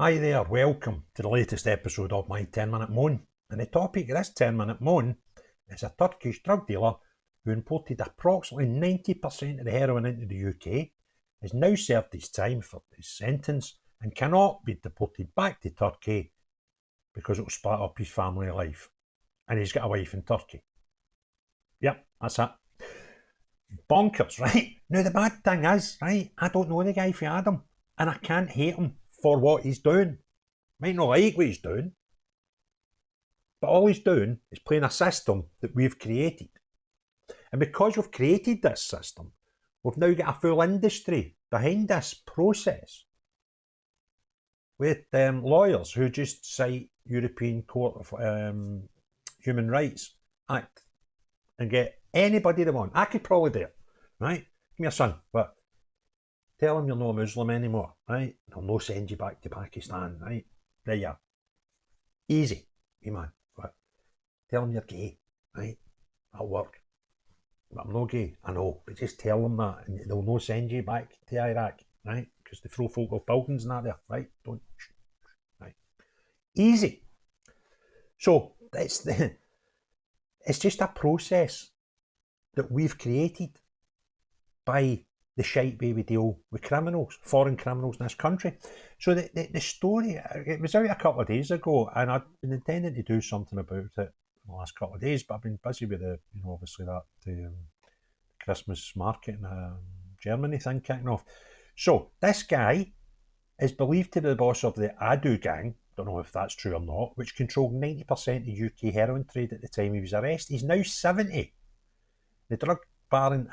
Hi there, welcome to the latest episode of my 10-minute moan. And the topic of this 10-minute moan is a Turkish drug dealer who imported approximately 90% of the heroin into the UK, has now served his time for his sentence and cannot be deported back to Turkey because it will split up his family life. And he's got a wife in Turkey. Yep, that's it. Bonkers, right? Now the bad thing is, right, I don't know the guy from Adam and I can't hate him for what he's doing. Might not like what he's doing, but all he's doing is playing a system that we've created. And because we've created this system, we've now got a full industry behind this process with lawyers who just cite European Court of Human Rights Act and get anybody they want. I could probably do it, right? Give me a son, but tell him you're not a Muslim anymore, right? They'll no send you back to Pakistan, right? There you are. Easy, man. But tell them you're gay, right? That'll work. But I'm not gay, I know, but just tell them that and they'll no send you back to Iraq, right? Because they throw folk off buildings and that there, right? Don't, right? Easy. So it's just a process that we've created by the shite way we deal with criminals, foreign criminals in this country. So the story, it was out a couple of days ago and I'd been intending to do something about it in the last couple of days, but I've been busy with the, obviously that Christmas market in Germany thing kicking off. So this guy is believed to be the boss of the Adu gang, don't know if that's true or not, which controlled 90% of the UK heroin trade at the time of his arrest. He's now 70. The drug baron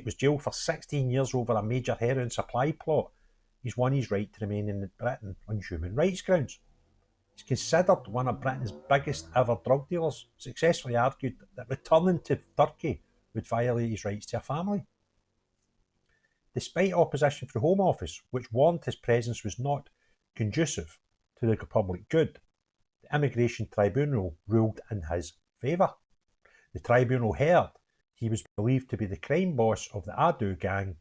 was jailed for 16 years over a major heroin supply plot. He's won his right to remain in Britain on human rights grounds. He's considered one of Britain's biggest ever drug dealers, successfully argued that returning to Turkey would violate his rights to a family. Despite opposition from the Home Office, which warned his presence was not conducive to the public good, the Immigration Tribunal ruled in his favour. The tribunal heard he was believed to be the crime boss of the Adu gang,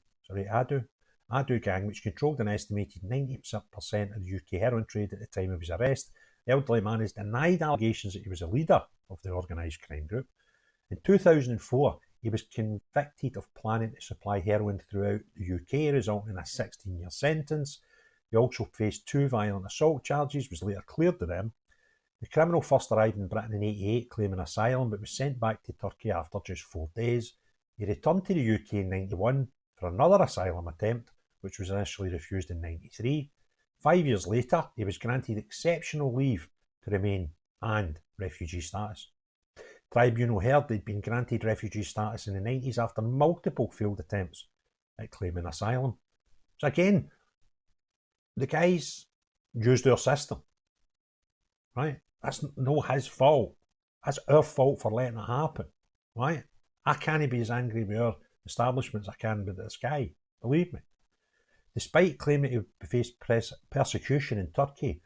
which controlled an estimated 90% of the UK heroin trade at the time of his arrest. The elderly man has denied allegations that he was a leader of the organised crime group. In 2004, he was convicted of planning to supply heroin throughout the UK, resulting in a 16-year sentence. He also faced 2 violent assault charges, was later cleared of them. The criminal first arrived in Britain in 1988 claiming asylum, but was sent back to Turkey after just 4 days. He returned to the UK in 1991 for another asylum attempt, which was initially refused in 1993. 5 years later, he was granted exceptional leave to remain and refugee status. Tribunal heard he'd been granted refugee status in the 90s after multiple failed attempts at claiming asylum. So again, the guys used our system, right? That's not his fault. That's our fault for letting it happen, right? I can't be as angry with our establishment as I can with this guy, believe me. Despite claiming to face persecution in Turkey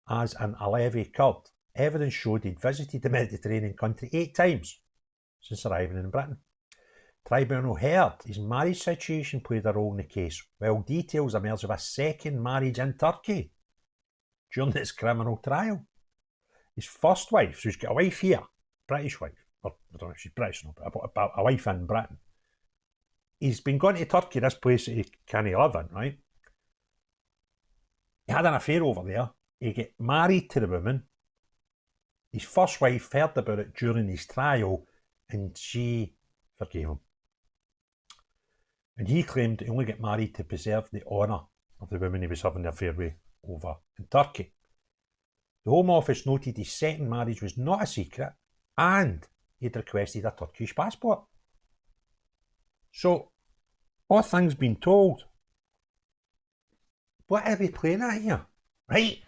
as an Alevi Kurd, evidence showed he'd visited the Mediterranean country 8 times since arriving in Britain. Tribunal heard his marriage situation played a role in the case, while details emerged of a second marriage in Turkey during this criminal trial. His first wife, so he's got a wife here, British wife, or I don't know if she's British or not, but a wife in Britain. He's been going to Turkey, this place that he can't live in, right? He had an affair over there. He got married to the woman. His first wife heard about it during his trial and she forgave him. And he claimed to only get married to preserve the honour of the woman he was having the affair with over in Turkey. The Home Office noted his second marriage was not a secret and he'd requested a Turkish passport. So, all things being told, what are we playing at here? Right?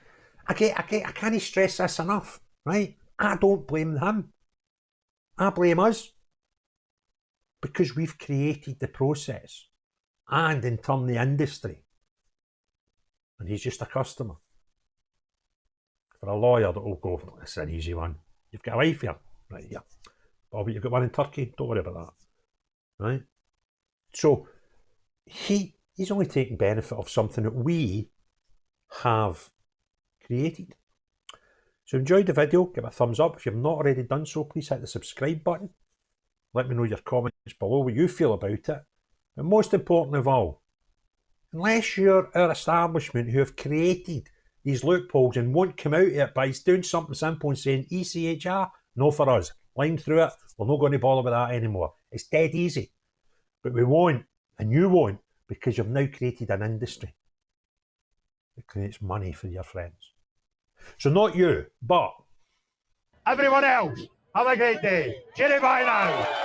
I can't stress this enough, right? I don't blame him. I blame us. Because we've created the process and in turn the industry. And he's just a customer. For a lawyer that will go, it's an easy one. You've got a wife here, right? Yeah. Oh, but you've got one in Turkey, don't worry about that. Right? So he's only taking benefit of something that we have created. So enjoyed the video, give it a thumbs up. If you've not already done so, please hit the subscribe button. Let me know your comments below, what you feel about it. And most important of all, unless you're our establishment who have created these loopholes and won't come out of it by doing something simple and saying ECHR, no for us, line through it, we're not going to bother with that anymore. It's dead easy. But we won't, and you won't, because you've now created an industry that creates money for your friends. So not you, but everyone else, have a great day. Cheerio, bye now.